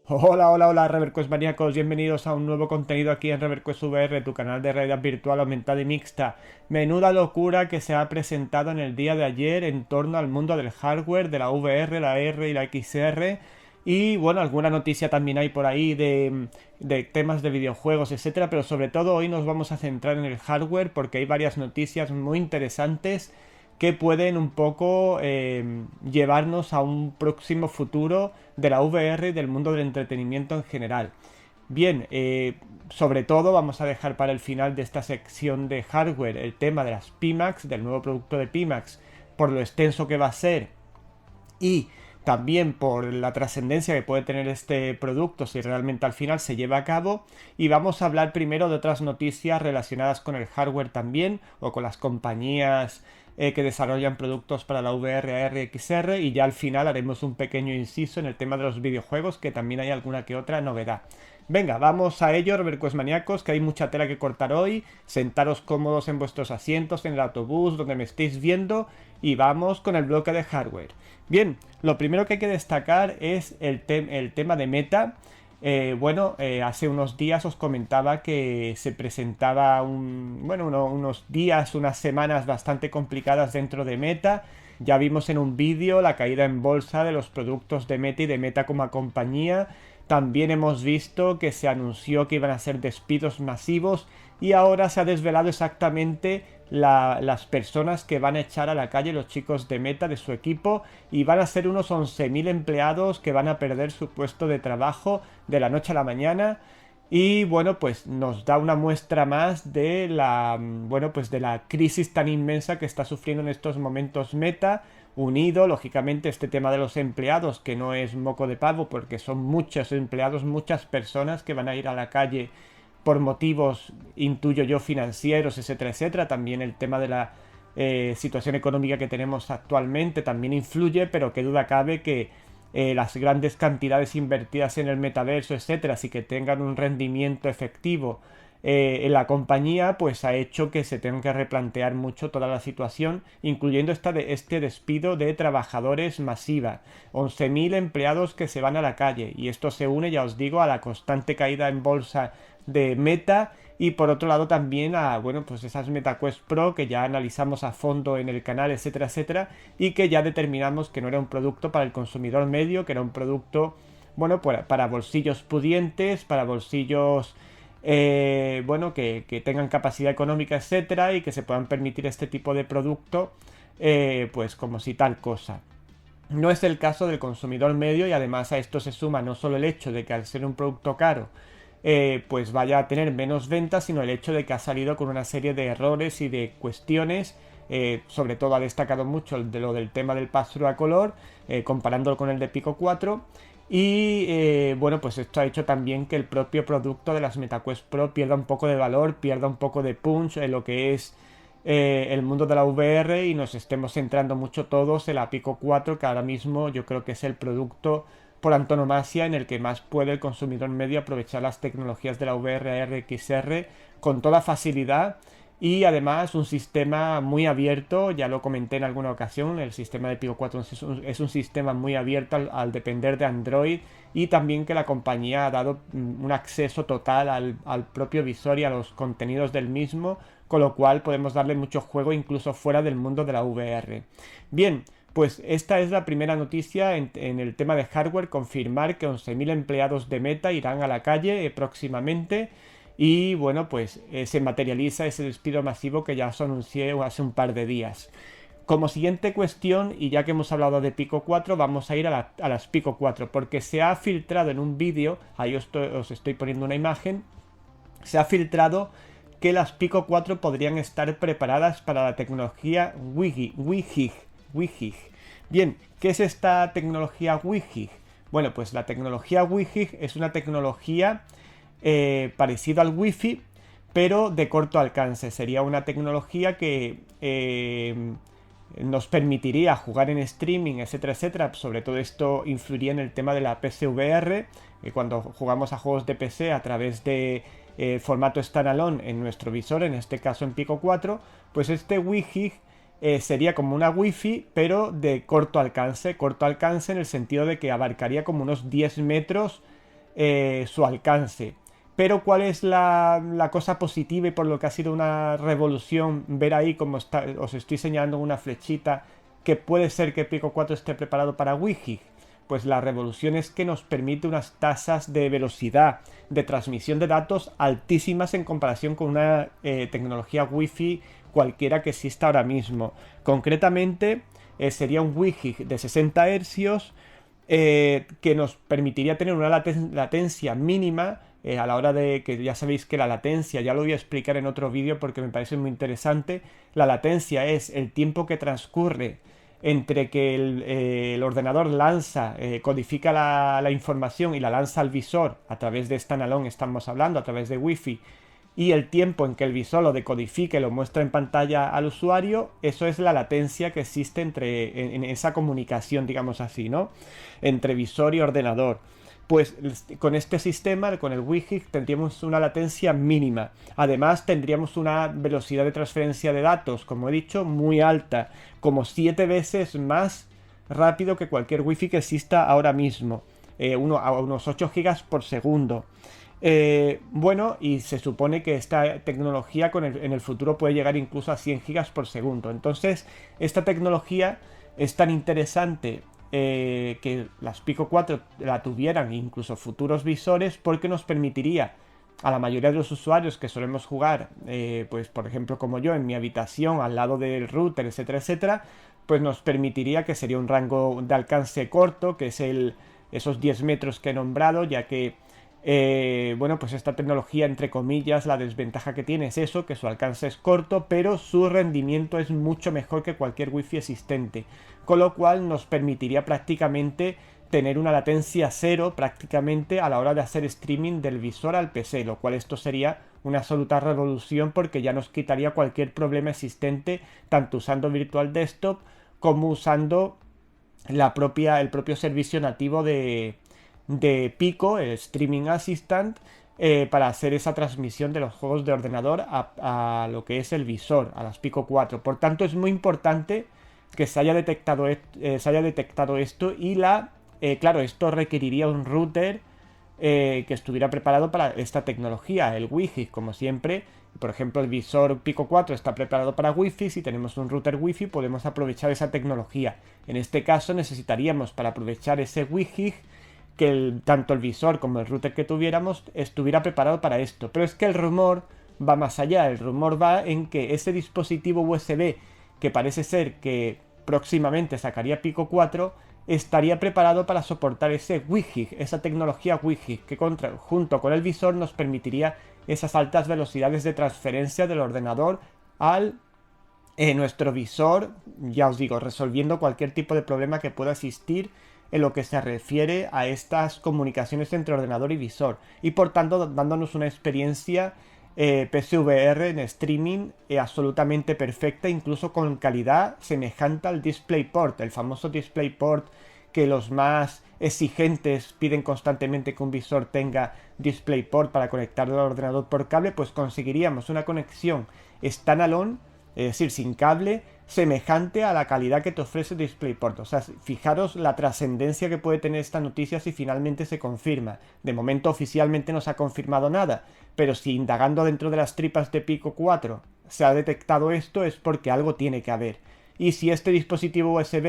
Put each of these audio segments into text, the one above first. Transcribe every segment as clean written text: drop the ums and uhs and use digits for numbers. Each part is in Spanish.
Hola, hola, hola, Reverquest maníacos, bienvenidos a un nuevo contenido aquí en Reverquest VR, tu canal de realidad virtual aumentada y mixta. Menuda locura que se ha presentado en el día de ayer en torno al mundo del hardware, de la VR, la R y la XR. Y bueno, alguna noticia también hay por ahí de temas de videojuegos, etcétera, pero sobre todo hoy nos vamos a centrar en el hardware porque hay varias noticias muy interesantes que pueden un poco llevarnos a un próximo futuro de la VR y del mundo del entretenimiento en general. Bien, sobre todo vamos a dejar para el final de esta sección de hardware el tema de las Pimax, del nuevo producto de Pimax, por lo extenso que va a ser y también por la trascendencia que puede tener este producto si realmente al final se lleva a cabo. Y vamos a hablar primero de otras noticias relacionadas con el hardware también o con las compañías que desarrollan productos para la VR, AR, XR, y ya al final haremos un pequeño inciso en el tema de los videojuegos, que también hay alguna que otra novedad. Venga, vamos a ello, Revercues maníacos, que hay mucha tela que cortar hoy. Sentaros cómodos en vuestros asientos, en el autobús, donde me estéis viendo, y vamos con el bloque de hardware. Bien, lo primero que hay que destacar es el tema de Meta. Hace unos días os comentaba que se presentaba unos días, unas semanas bastante complicadas dentro de Meta. Ya vimos en un vídeo la caída en bolsa de los productos de Meta y de Meta como compañía. También hemos visto que se anunció que iban a ser despidos masivos y ahora se ha desvelado exactamente las personas que van a echar a la calle los chicos de Meta de su equipo, y van a ser unos 11.000 empleados que van a perder su puesto de trabajo de la noche a la mañana. Y bueno, pues nos da una muestra más de de la crisis tan inmensa que está sufriendo en estos momentos Meta, unido lógicamente este tema de los empleados, que no es moco de pavo porque son muchos empleados, muchas personas que van a ir a la calle por motivos, intuyo yo, financieros, etcétera, etcétera. También el tema de la situación económica que tenemos actualmente también influye, pero qué duda cabe que las grandes cantidades invertidas en el metaverso, etcétera, así que tengan un rendimiento efectivo en la compañía, pues ha hecho que se tenga que replantear mucho toda la situación, incluyendo este despido de trabajadores masiva. 11.000 empleados que se van a la calle, y esto se une, ya os digo, a la constante caída en bolsa de Meta, y por otro lado también a, pues esas MetaQuest Pro que ya analizamos a fondo en el canal, etcétera, etcétera, y que ya determinamos que no era un producto para el consumidor medio, que era un producto, para bolsillos pudientes, para bolsillos que tengan capacidad económica, etcétera, y que se puedan permitir este tipo de producto, pues como si tal cosa. No es el caso del consumidor medio, y además a esto se suma no solo el hecho de que al ser un producto caro, pues vaya a tener menos ventas, sino el hecho de que ha salido con una serie de errores y de cuestiones. Sobre todo ha destacado mucho lo del tema del pass-through a color, comparándolo con el de Pico 4. Y pues esto ha hecho también que el propio producto de las MetaQuest Pro pierda un poco de valor, pierda un poco de punch en lo que es el mundo de la VR, y nos estemos centrando mucho todos en la Pico 4, que ahora mismo yo creo que es el producto por antonomasia en el que más puede el consumidor medio aprovechar las tecnologías de la VR RXR con toda facilidad. Y además un sistema muy abierto, ya lo comenté en alguna ocasión, el sistema de Pico 4 es un sistema muy abierto al depender de Android, y también que la compañía ha dado un acceso total al propio visor y a los contenidos del mismo, con lo cual podemos darle mucho juego incluso fuera del mundo de la VR. Bien, pues esta es la primera noticia en el tema de hardware, confirmar que 11.000 empleados de Meta irán a la calle próximamente. Y bueno, pues se materializa ese despido masivo que ya os anuncié hace un par de días. Como siguiente cuestión, y ya que hemos hablado de Pico 4, vamos a ir a las Pico 4, porque se ha filtrado en un vídeo, ahí os estoy poniendo una imagen, se ha filtrado que las Pico 4 podrían estar preparadas para la tecnología WiGig. Bien, ¿qué es esta tecnología WiGig? Bueno, pues la tecnología WiGig es una tecnología parecida al Wi-Fi, pero de corto alcance. Sería una tecnología que nos permitiría jugar en streaming, etcétera, etcétera. Sobre todo esto influiría en el tema de la PSVR, cuando jugamos a juegos de PC a través de formato standalone en nuestro visor, en este caso en Pico 4, pues este WiGig sería como una Wi-Fi, pero de corto alcance en el sentido de que abarcaría como unos 10 metros su alcance. Pero ¿cuál es la cosa positiva y por lo que ha sido una revolución? Ver ahí como os estoy señalando una flechita que puede ser que Pico 4 esté preparado para Wi-Fi. Pues la revolución es que nos permite unas tasas de velocidad de transmisión de datos altísimas en comparación con una tecnología Wi-Fi cualquiera que exista ahora mismo. Concretamente sería un Wi-Fi de 60 Hz que nos permitiría tener una latencia mínima a la hora de que ya sabéis que la latencia, ya lo voy a explicar en otro vídeo porque me parece muy interesante. La latencia es el tiempo que transcurre entre que el ordenador codifica la información y la lanza al visor a través de standalone, estamos hablando, a través de Wi-Fi, y el tiempo en que el visor lo decodifica y lo muestra en pantalla al usuario. Eso es la latencia que existe en esa comunicación, digamos así, ¿no? Entre visor y ordenador. Pues con este sistema, con el Wi-Fi, tendríamos una latencia mínima. Además, tendríamos una velocidad de transferencia de datos, como he dicho, muy alta, como 7 veces más rápido que cualquier Wi-Fi que exista ahora mismo, a unos 8 gigas por segundo. Bueno, y se supone que esta tecnología en el futuro puede llegar incluso a 100 gigas por segundo. Entonces, esta tecnología es tan interesante que las Pico 4 la tuvieran, incluso futuros visores, porque nos permitiría a la mayoría de los usuarios que solemos jugar, pues por ejemplo como yo, en mi habitación, al lado del router, etcétera, etcétera, pues nos permitiría que sería un rango de alcance corto, que es esos 10 metros que he nombrado, ya que bueno, pues esta tecnología, entre comillas, la desventaja que tiene es eso, que su alcance es corto, pero su rendimiento es mucho mejor que cualquier wifi existente, con lo cual nos permitiría prácticamente tener una latencia cero prácticamente a la hora de hacer streaming del visor al PC, lo cual esto sería una absoluta revolución porque ya nos quitaría cualquier problema existente, tanto usando Virtual Desktop como usando el propio servicio nativo de Pico, el Streaming Assistant, para hacer esa transmisión de los juegos de ordenador a lo que es el visor, a las Pico 4. Por tanto, es muy importante que se haya detectado esto y claro, esto requeriría un router que estuviera preparado para esta tecnología, el Wi-Fi, como siempre. Por ejemplo, el visor Pico 4 está preparado para Wi-Fi. Si tenemos un router Wi-Fi, podemos aprovechar esa tecnología. En este caso, necesitaríamos, para aprovechar ese Wi-Fi, que tanto el visor como el router que tuviéramos estuviera preparado para esto. Pero es que el rumor va más allá. El rumor va en que ese dispositivo USB, que parece ser que próximamente sacaría Pico 4, estaría preparado para soportar ese Wi-Fi, esa tecnología Wi-Fi, que junto con el visor nos permitiría esas altas velocidades de transferencia del ordenador al nuestro visor, ya os digo, resolviendo cualquier tipo de problema que pueda existir en lo que se refiere a estas comunicaciones entre ordenador y visor, y por tanto dándonos una experiencia PSVR en streaming absolutamente perfecta, incluso con calidad semejante al DisplayPort, el famoso DisplayPort que los más exigentes piden constantemente que un visor tenga DisplayPort para conectarlo al ordenador por cable. Pues conseguiríamos una conexión standalone, es decir, sin cable, semejante a la calidad que te ofrece DisplayPort. O sea, fijaros la trascendencia que puede tener esta noticia si finalmente se confirma. De momento oficialmente no se ha confirmado nada, pero si indagando dentro de las tripas de Pico 4 se ha detectado esto, es porque algo tiene que haber. Y si este dispositivo USB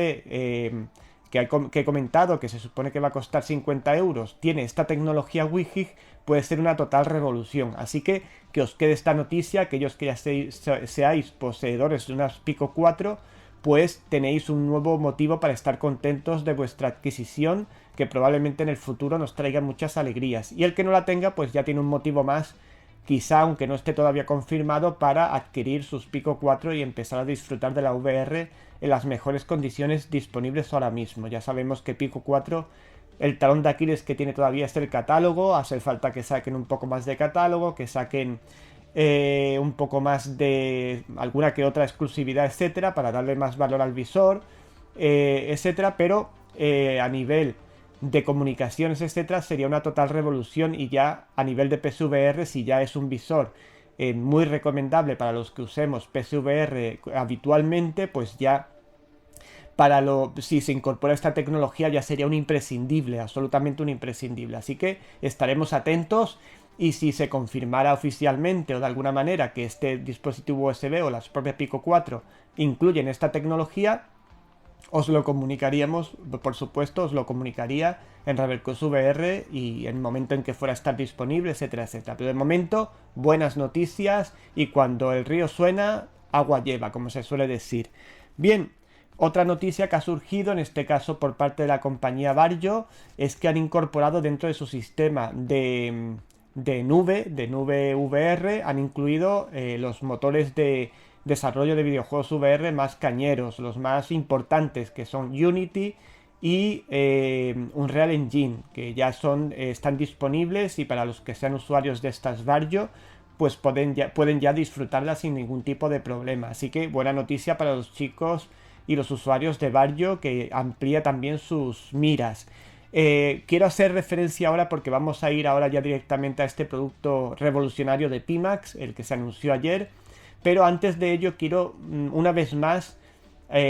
que he comentado, que se supone que va a costar 50 euros, tiene esta tecnología Wi-Fi, puede ser una total revolución. Así que os quede esta noticia, aquellos que ya seáis poseedores de unas Pico 4, pues tenéis un nuevo motivo para estar contentos de vuestra adquisición, que probablemente en el futuro nos traiga muchas alegrías. Y el que no la tenga, pues ya tiene un motivo más, quizá aunque no esté todavía confirmado, para adquirir sus Pico 4 y empezar a disfrutar de la VR en las mejores condiciones disponibles ahora mismo. Ya sabemos que Pico 4, el talón de Aquiles que tiene todavía es el catálogo. Hace falta que saquen un poco más de catálogo, que saquen un poco más de alguna que otra exclusividad, etcétera, para darle más valor al visor, etcétera. Pero a nivel de comunicaciones, etcétera, sería una total revolución. Y ya a nivel de PSVR, si ya es un visor muy recomendable para los que usemos PSVR habitualmente, pues ya si se incorpora esta tecnología ya sería un imprescindible, absolutamente un imprescindible. Así que estaremos atentos y si se confirmara oficialmente o de alguna manera que este dispositivo USB o las propias Pico 4 incluyen esta tecnología, os lo comunicaríamos, por supuesto, os lo comunicaría en Reverquest VR y en el momento en que fuera a estar disponible, etcétera, etcétera. Pero de momento, buenas noticias y cuando el río suena, agua lleva, como se suele decir. Bien, otra noticia que ha surgido, en este caso por parte de la compañía Varjo, es que han incorporado dentro de su sistema de nube VR, han incluido los motores de desarrollo de videojuegos VR más cañeros, los más importantes, que son Unity y Unreal Engine, que ya están disponibles y para los que sean usuarios de estas Varjo, pues pueden ya disfrutarlas sin ningún tipo de problema. Así que buena noticia para los chicos y los usuarios de Varjo, que amplía también sus miras. Quiero hacer referencia ahora porque vamos a ir ahora ya directamente a este producto revolucionario de Pimax, el que se anunció ayer. Pero antes de ello quiero una vez más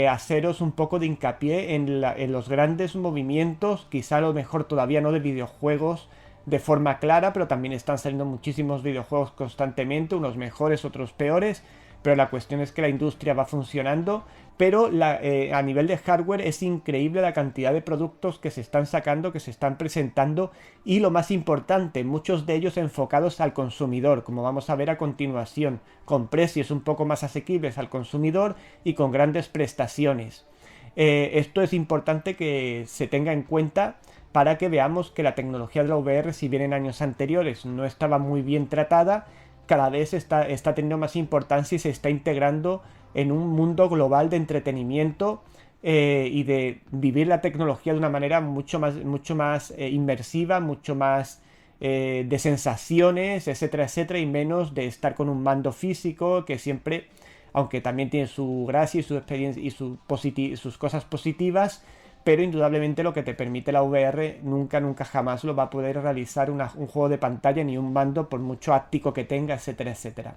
haceros un poco de hincapié en los grandes movimientos, quizá a lo mejor todavía no de videojuegos de forma clara, pero también están saliendo muchísimos videojuegos constantemente, unos mejores, otros peores, pero la cuestión es que la industria va funcionando, pero a nivel de hardware es increíble la cantidad de productos que se están sacando, que se están presentando y lo más importante, muchos de ellos enfocados al consumidor, como vamos a ver a continuación, con precios un poco más asequibles al consumidor y con grandes prestaciones. Esto es importante que se tenga en cuenta para que veamos que la tecnología de la VR, si bien en años anteriores no estaba muy bien tratada, cada vez está teniendo más importancia y se está integrando en un mundo global de entretenimiento y de vivir la tecnología de una manera mucho más inmersiva, mucho más de sensaciones, etcétera, etcétera, y menos de estar con un mando físico que siempre, aunque también tiene su gracia y su experiencia y sus cosas positivas, pero indudablemente lo que te permite la VR nunca jamás lo va a poder realizar un juego de pantalla ni un mando por mucho áptico que tenga, etcétera, etcétera.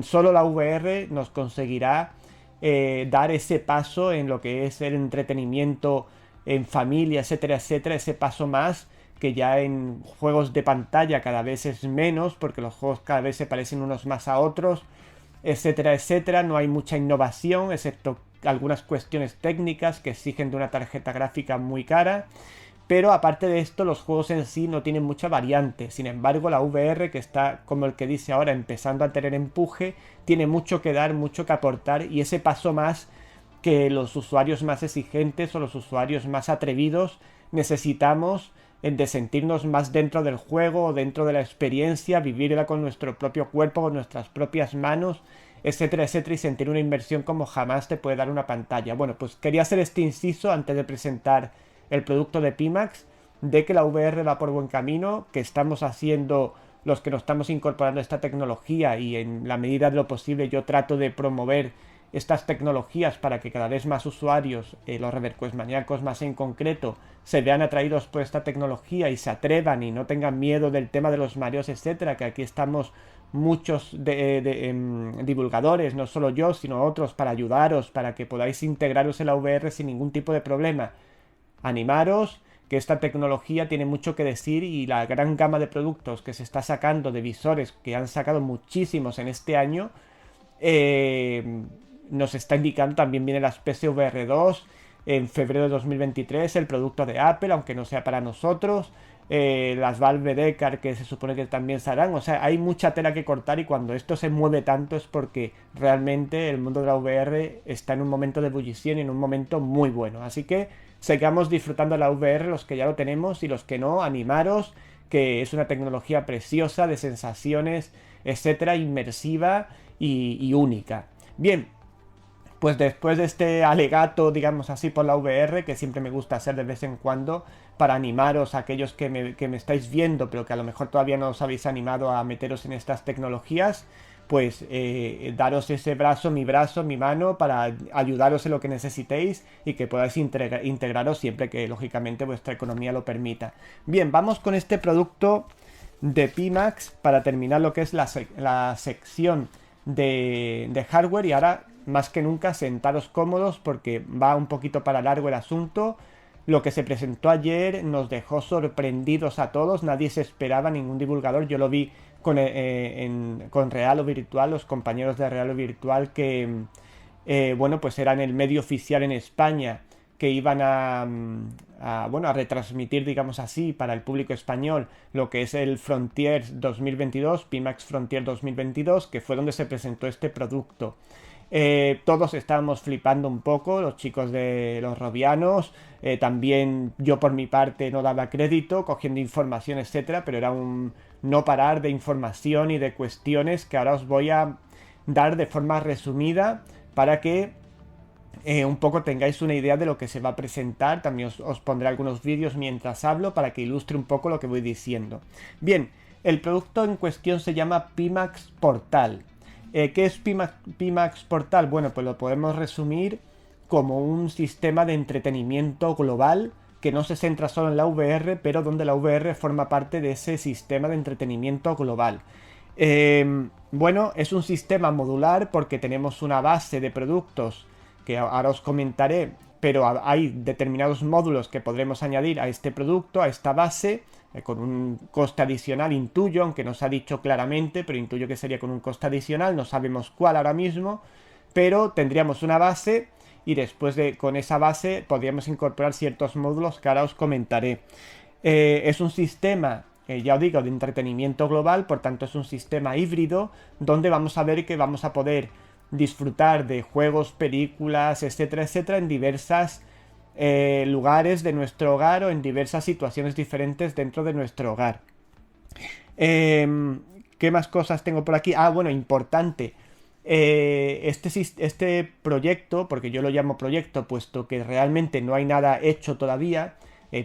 Solo la VR nos conseguirá dar ese paso en lo que es el entretenimiento en familia, etcétera, etcétera, ese paso más que ya en juegos de pantalla cada vez es menos, porque los juegos cada vez se parecen unos más a otros, etcétera, etcétera. No hay mucha innovación, excepto algunas cuestiones técnicas que exigen de una tarjeta gráfica muy cara, pero aparte de esto los juegos en sí no tienen mucha variante. Sin embargo, la VR, que está, como el que dice ahora, empezando a tener empuje, tiene mucho que dar, mucho que aportar, y ese paso más que los usuarios más exigentes o los usuarios más atrevidos necesitamos, de sentirnos más dentro del juego, dentro de la experiencia, vivirla con nuestro propio cuerpo, con nuestras propias manos, etcétera, etcétera, y sentir una inmersión como jamás te puede dar una pantalla. Bueno, pues quería hacer este inciso antes de presentar el producto de Pimax, de que la VR va por buen camino, que estamos haciendo los que nos estamos incorporando a esta tecnología, y en la medida de lo posible yo trato de promover estas tecnologías para que cada vez más usuarios, los Reverquest maníacos más en concreto, se vean atraídos por esta tecnología y se atrevan y no tengan miedo del tema de los mareos, etcétera, que aquí estamos muchos divulgadores, no solo yo, sino otros, para ayudaros, para que podáis integraros en la VR sin ningún tipo de problema. Animaros, que esta tecnología tiene mucho que decir, y la gran gama de productos que se está sacando, de visores, que han sacado muchísimos en este año, nos está indicando. También viene las PSVR 2 en febrero de 2023, el producto de Apple, aunque no sea para nosotros, las Valve Decar, que se supone que también se harán. O sea, hay mucha tela que cortar, y cuando esto se mueve tanto es porque realmente el mundo de la VR está en un momento de ebullición y en un momento muy bueno. Así que sigamos disfrutando de la VR, los que ya lo tenemos, y los que no, animaros, que es una tecnología preciosa, de sensaciones, etcétera, inmersiva y única. Bien, pues después de este alegato, digamos así, por la VR, que siempre me gusta hacer de vez en cuando, para animaros a aquellos que me estáis viendo, pero que a lo mejor todavía no os habéis animado a meteros en estas tecnologías, pues daros ese brazo, mi mano, para ayudaros en lo que necesitéis y que podáis integraros siempre que, lógicamente, vuestra economía lo permita. Bien, vamos con este producto de Pimax para terminar lo que es la sección de hardware, y ahora más que nunca sentaros cómodos porque va un poquito para largo el asunto. Lo que se presentó ayer nos dejó sorprendidos a todos, nadie se esperaba, ningún divulgador. Yo lo vi con Real o Virtual, los compañeros de Real o Virtual que, bueno, pues eran el medio oficial en España que iban bueno, a retransmitir, digamos así, para el público español lo que es el Frontiers 2022, Pimax Frontier 2022, que fue donde se presentó este producto. Todos estábamos flipando un poco, los chicos de los robianos, también yo por mi parte no daba crédito, cogiendo información, etcétera, pero era un no parar de información y de cuestiones que ahora os voy a dar de forma resumida para que un poco tengáis una idea de lo que se va a presentar. También os pondré algunos vídeos mientras hablo para que ilustre un poco lo que voy diciendo. Bien, el producto en cuestión se llama Pimax Portal. ¿Qué es Pimax Portal? Bueno, pues lo podemos resumir como un sistema de entretenimiento global que no se centra solo en la VR, pero donde la VR forma parte de ese sistema de entretenimiento global. Bueno, es un sistema modular porque tenemos una base de productos que ahora os comentaré, pero hay determinados módulos que podremos añadir a este producto, a esta base, con un coste adicional, intuyo, aunque no se ha dicho claramente, pero intuyo que sería con un coste adicional, no sabemos cuál ahora mismo, pero tendríamos una base y después con esa base podríamos incorporar ciertos módulos que ahora os comentaré. Es un sistema, ya os digo, de entretenimiento global, por tanto es un sistema híbrido donde vamos a ver que vamos a poder disfrutar de juegos, películas, etcétera, etcétera, en diversas lugares de nuestro hogar o en diversas situaciones diferentes dentro de nuestro hogar. ¿Qué más cosas tengo por aquí? Ah, bueno, importante. Este proyecto, porque yo lo llamo proyecto, puesto que realmente no hay nada hecho todavía,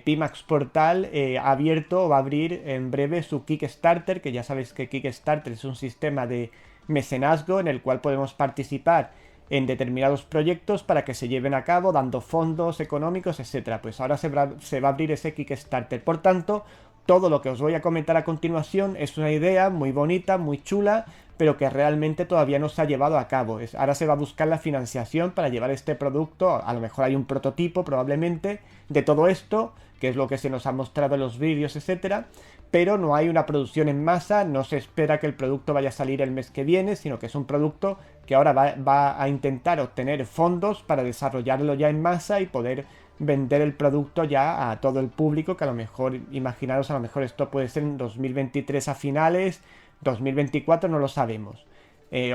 Pimax Portal ha abierto o va a abrir en breve su Kickstarter, que ya sabéis que Kickstarter es un sistema de mecenazgo en el cual podemos participar en determinados proyectos para que se lleven a cabo dando fondos económicos, etcétera. Pues ahora se va a abrir ese Kickstarter. Por tanto, todo lo que os voy a comentar a continuación es una idea muy bonita, muy chula, pero que realmente todavía no se ha llevado a cabo. Ahora se va a buscar la financiación para llevar este producto, a lo mejor hay un prototipo probablemente de todo esto, que es lo que se nos ha mostrado en los vídeos, etcétera, pero no hay una producción en masa, no se espera que el producto vaya a salir el mes que viene, sino que es un producto que ahora va a intentar obtener fondos para desarrollarlo ya en masa y poder vender el producto ya a todo el público, que a lo mejor, imaginaros, a lo mejor esto puede ser en 2023 a finales, 2024 no lo sabemos.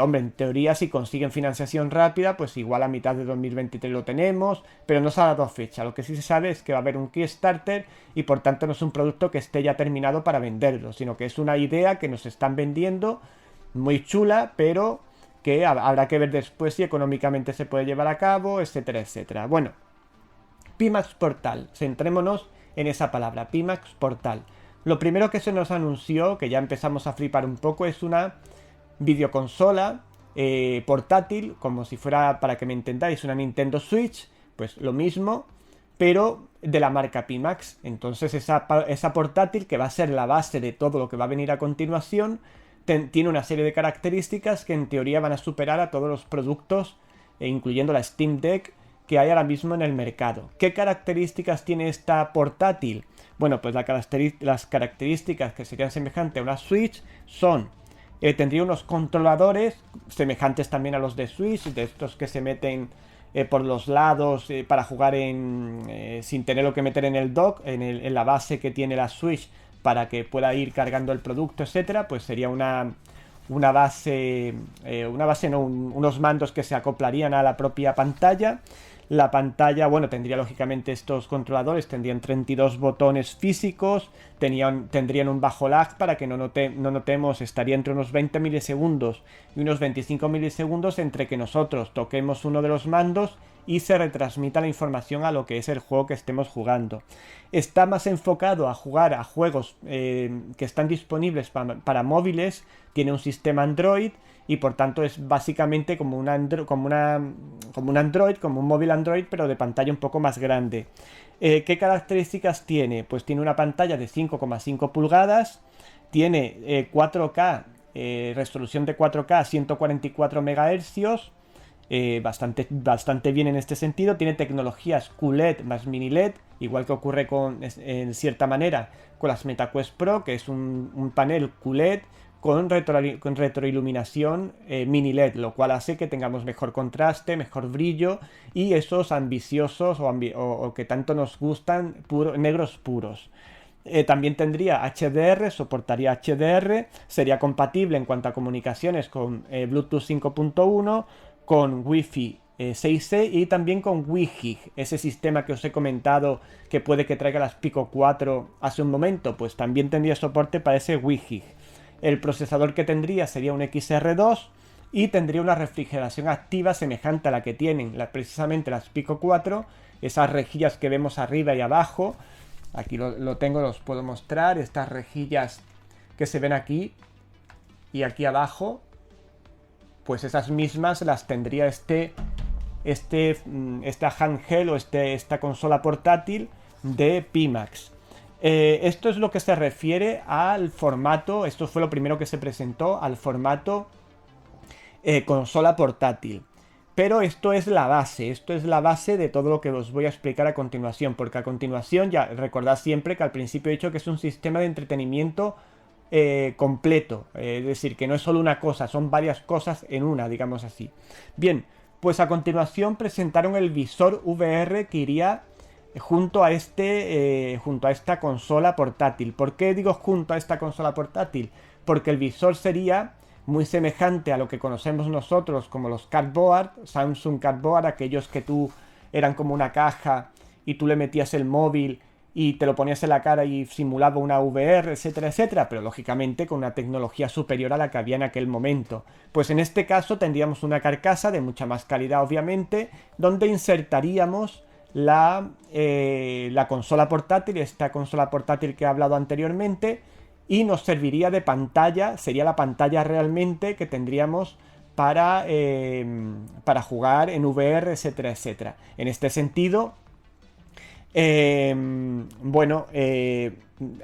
Hombre, en teoría si consiguen financiación rápida, pues igual a mitad de 2023 lo tenemos, pero no se ha dado fecha. Lo que sí se sabe es que va a haber un Kickstarter y por tanto no es un producto que esté ya terminado para venderlo, sino que es una idea que nos están vendiendo, muy chula, pero que habrá que ver después si económicamente se puede llevar a cabo, etcétera, etcétera. Bueno, Pimax Portal, centrémonos en esa palabra, Pimax Portal. Lo primero que se nos anunció, que ya empezamos a flipar un poco, es una videoconsola portátil, como si fuera, para que me entendáis, una Nintendo Switch, pues lo mismo, pero de la marca Pimax. Entonces esa portátil, que va a ser la base de todo lo que va a venir a continuación, tiene una serie de características que en teoría van a superar a todos los productos, incluyendo la Steam Deck, que hay ahora mismo en el mercado. ¿Qué características tiene esta portátil? Bueno, pues las características que serían semejantes a una Switch son: tendría unos controladores semejantes también a los de Switch, de estos que se meten por los lados para jugar sin tenerlo que meter en el dock, en la base que tiene la Switch para que pueda ir cargando el producto, etcétera. Pues sería unos mandos que se acoplarían a la propia pantalla. La pantalla, bueno, tendría lógicamente estos controladores, tendrían 32 botones físicos, tendrían un bajo lag para que no notemos, estaría entre unos 20 milisegundos y unos 25 milisegundos entre que nosotros toquemos uno de los mandos y se retransmita la información a lo que es el juego que estemos jugando. Está más enfocado a jugar a juegos que están disponibles para móviles, tiene un sistema Android y por tanto es básicamente como un Android, como un móvil Android, pero de pantalla un poco más grande. ¿Qué características tiene? Pues tiene una pantalla de 5,5 pulgadas, tiene 4K, resolución de 4K a 144 MHz, bastante bien en este sentido. Tiene tecnologías QLED más mini LED, igual que ocurre en cierta manera con las MetaQuest Pro, que es un panel QLED con retroiluminación mini LED, lo cual hace que tengamos mejor contraste, mejor brillo y esos ambiciosos o que tanto nos gustan negros puros. También tendría HDR, soportaría HDR, sería compatible en cuanto a comunicaciones con Bluetooth 5.1, con Wi-Fi 6E y también con WiGig, ese sistema que os he comentado que puede que traiga las Pico 4 hace un momento, pues también tendría soporte para ese WiGig. El procesador que tendría sería un XR2 y tendría una refrigeración activa semejante a la que tienen precisamente las Pico 4, esas rejillas que vemos arriba y abajo. Aquí lo tengo, los puedo mostrar, estas rejillas que se ven aquí y aquí abajo, pues esas mismas las tendría esta handheld o esta consola portátil de Pimax. Esto es lo que se refiere al formato, esto fue lo primero que se presentó, al formato consola portátil. Pero esto es la base de todo lo que os voy a explicar a continuación, porque a continuación ya recordad siempre que al principio he dicho que es un sistema de entretenimiento completo, es decir, que no es solo una cosa, son varias cosas en una, digamos así. Bien, pues a continuación presentaron el visor VR que iría junto a esta consola portátil. ¿Por qué digo junto a esta consola portátil? Porque el visor sería muy semejante a lo que conocemos nosotros como los Cardboard, Samsung Cardboard, aquellos que eran como una caja y tú le metías el móvil y te lo ponías en la cara y simulaba una VR, etcétera, etcétera, pero lógicamente con una tecnología superior a la que había en aquel momento. Pues en este caso tendríamos una carcasa de mucha más calidad, obviamente, donde insertaríamos la consola portátil, esta consola portátil que he hablado anteriormente, y nos serviría de pantalla, sería la pantalla realmente que tendríamos para jugar en VR, etcétera, etcétera. En este sentido,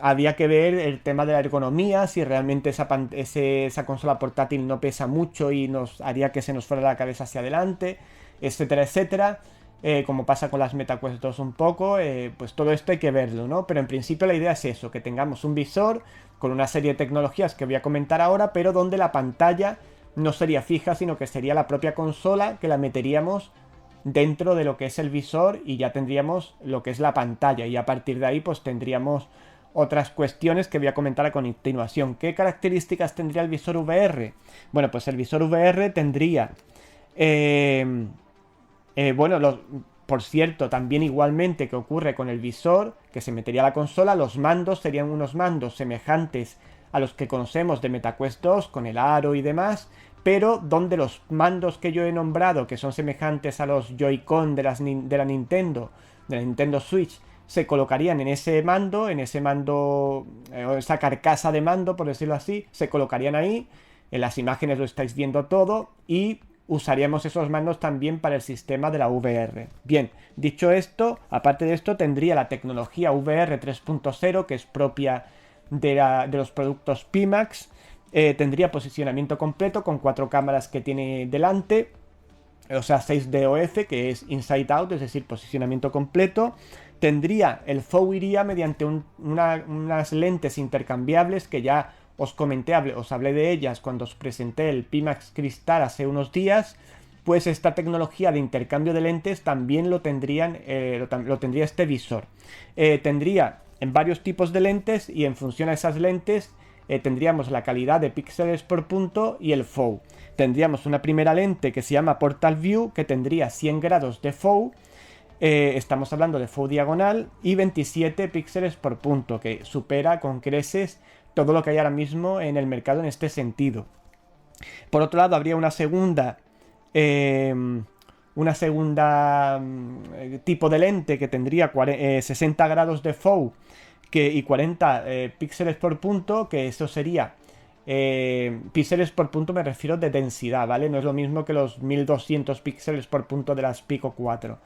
había que ver el tema de la ergonomía, si realmente esa consola portátil no pesa mucho y nos haría que se nos fuera la cabeza hacia adelante, etcétera, etcétera. Como pasa con las MetaQuest 2 un poco, pues todo esto hay que verlo, ¿no? Pero en principio la idea es eso, que tengamos un visor con una serie de tecnologías que voy a comentar ahora, pero donde la pantalla no sería fija, sino que sería la propia consola que la meteríamos dentro de lo que es el visor y ya tendríamos lo que es la pantalla y a partir de ahí pues tendríamos otras cuestiones que voy a comentar a continuación. ¿Qué características tendría el visor VR? Bueno, pues el visor VR tendría... por cierto, también igualmente que ocurre con el visor, que se metería a la consola, los mandos serían unos mandos semejantes a los que conocemos de MetaQuest 2, con el aro y demás, pero donde los mandos que yo he nombrado, que son semejantes a los Joy-Con de la Nintendo Switch, se colocarían en ese mando, esa carcasa de mando, por decirlo así, se colocarían ahí, en las imágenes lo estáis viendo todo, y usaríamos esos mandos también para el sistema de la VR. Bien, dicho esto, aparte de esto, tendría la tecnología VR 3.0, que es propia de los productos Pimax. Tendría posicionamiento completo con 4 cámaras que tiene delante, o sea 6 DOF, que es inside out, es decir, posicionamiento completo. Tendría el FOV iría mediante unas lentes intercambiables que ya os hablé de ellas cuando os presenté el Pimax Crystal hace unos días. Pues esta tecnología de intercambio de lentes también lo tendría este visor. Tendría en varios tipos de lentes y en función a esas lentes tendríamos la calidad de píxeles por punto y el FOV. Tendríamos una primera lente que se llama Portal View, que tendría 100 grados de FOV. Estamos hablando de FOV diagonal y 27 píxeles por punto, que supera con creces todo lo que hay ahora mismo en el mercado en este sentido. Por otro lado, habría una segunda tipo de lente que tendría 60 grados de FOV y 40 píxeles por punto, que eso sería píxeles por punto, me refiero de densidad, ¿vale? No es lo mismo que los 1200 píxeles por punto de las Pico 4.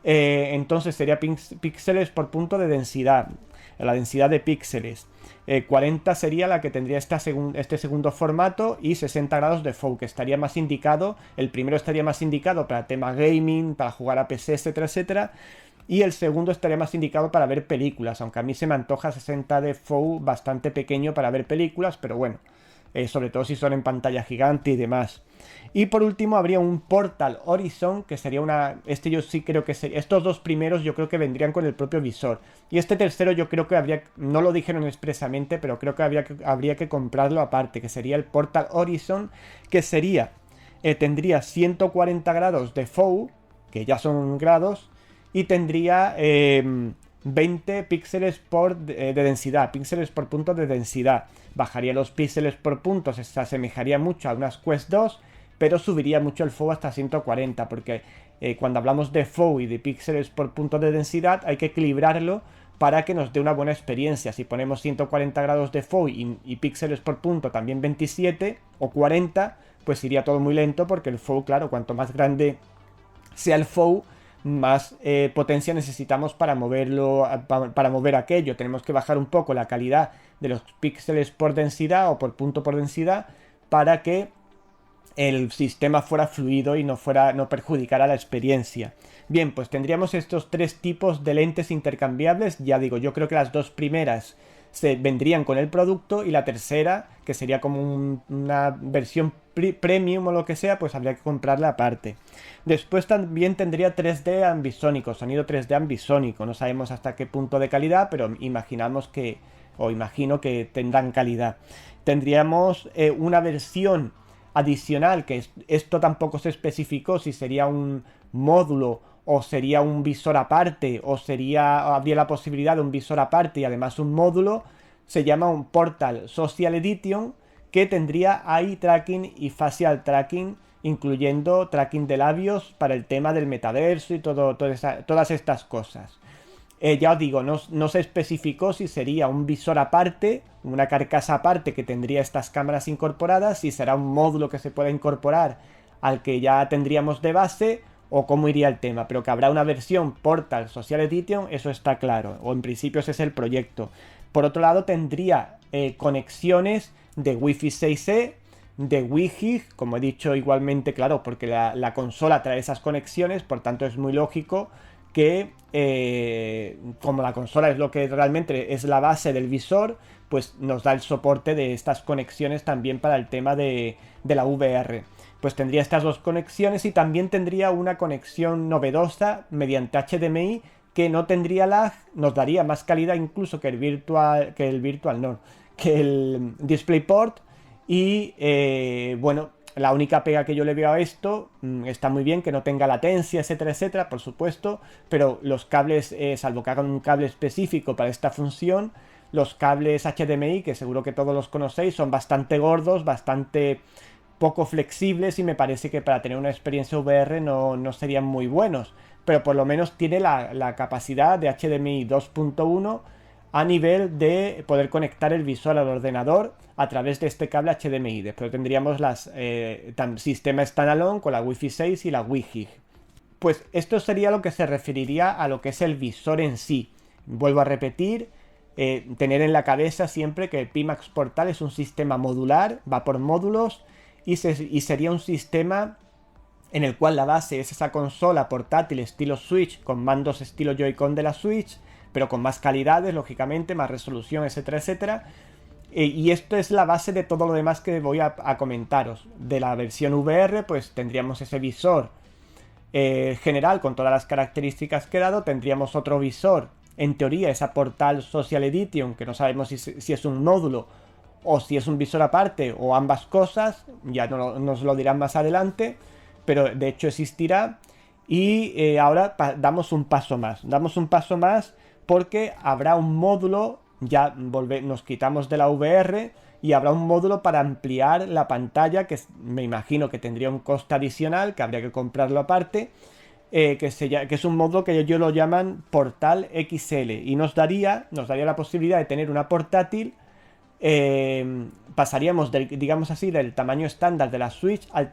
Entonces sería píxeles por punto de densidad, la densidad de píxeles. 40 sería la que tendría este segundo formato y 60 grados de FOV, que estaría más indicado. El primero estaría más indicado para tema gaming, para jugar a PC, etcétera, etcétera. Y el segundo estaría más indicado para ver películas, aunque a mí se me antoja 60 de FOV bastante pequeño para ver películas, pero bueno, sobre todo si son en pantalla gigante y demás. Y por último habría un Portal Horizon, que sería una... Este yo sí creo que sería... Estos dos primeros yo creo que vendrían con el propio visor. Y este tercero yo creo que habría... No lo dijeron expresamente, pero creo que habría que comprarlo aparte, que sería el Portal Horizon, que sería... tendría 140 grados de FOV, que ya son grados, y tendría 20 píxeles de densidad, píxeles por punto de densidad. Bajaría los píxeles por puntos, se asemejaría mucho a unas Quest 2, pero subiría mucho el FOV hasta 140, porque cuando hablamos de FOV y de píxeles por punto de densidad hay que equilibrarlo para que nos dé una buena experiencia. Si ponemos 140 grados de FOV y píxeles por punto también 27 o 40, pues iría todo muy lento, porque el FOV, claro, cuanto más grande sea el FOV, más potencia necesitamos para moverlo, para mover aquello. Tenemos que bajar un poco la calidad de los píxeles por densidad o por punto por densidad para que el sistema fuera fluido y no perjudicara la experiencia. Bien, pues tendríamos estos tres tipos de lentes intercambiables. Ya digo, yo creo que las dos primeras se vendrían con el producto, y la tercera, que sería como una versión premium o lo que sea, pues habría que comprarla aparte. Después también tendría 3D ambisónico, sonido 3D ambisónico. No sabemos hasta qué punto de calidad, pero imagino que tendrán calidad. Tendríamos una versión adicional, que esto tampoco se especificó si sería un módulo o sería un visor aparte, o habría la posibilidad de un visor aparte y además un módulo. Se llama un Portal Social Edition, que tendría eye tracking y facial tracking, incluyendo tracking de labios para el tema del metaverso y todas estas cosas. Ya os digo, no se especificó si sería un visor aparte, una carcasa aparte que tendría estas cámaras incorporadas, si será un módulo que se pueda incorporar al que ya tendríamos de base, o cómo iría el tema, pero que habrá una versión Portal Social Edition, eso está claro, o en principio ese es el proyecto. Por otro lado, tendría conexiones de Wi-Fi 6E, de Wi-Fi, como he dicho igualmente, claro, porque la consola trae esas conexiones, por tanto es muy lógico que como la consola es lo que realmente es la base del visor, pues nos da el soporte de estas conexiones también para el tema de la VR. Pues tendría estas dos conexiones, y también tendría una conexión novedosa mediante HDMI que no tendría lag, nos daría más calidad incluso que el DisplayPort. Y bueno, la única pega que yo le veo a esto, está muy bien que no tenga latencia, etcétera, etcétera, por supuesto, pero los cables, salvo que hagan un cable específico para esta función, los cables HDMI, que seguro que todos los conocéis, son bastante gordos, bastante poco flexibles, y me parece que para tener una experiencia VR no serían muy buenos, pero por lo menos tiene la capacidad de HDMI 2.1 a nivel de poder conectar el visor al ordenador a través de este cable HDMI. Después tendríamos sistema standalone con la Wi-Fi 6 y la Wi-Fi. Pues esto sería lo que se referiría a lo que es el visor en sí. Vuelvo a repetir, tener en la cabeza siempre que el Pimax Portal es un sistema modular, va por módulos, y sería un sistema en el cual la base es esa consola portátil estilo Switch, con mandos estilo Joy-Con de la Switch, pero con más calidades, lógicamente, más resolución, etcétera, etcétera. Y esto es la base de todo lo demás que voy a comentaros. De la versión VR, pues tendríamos ese visor general con todas las características que he dado. Tendríamos otro visor, en teoría, esa Portal Social Edition, que no sabemos si es un módulo o si es un visor aparte, o ambas cosas, ya nos lo dirán más adelante, pero de hecho existirá. Y ahora damos un paso más, porque habrá un módulo, ya nos quitamos de la VR, y habrá un módulo para ampliar la pantalla, que me imagino que tendría un coste adicional, que habría que comprarlo aparte, que es un módulo que ellos lo llaman Portal XL, y nos daría la posibilidad de tener una portátil. Pasaríamos digamos así, del tamaño estándar de la Switch al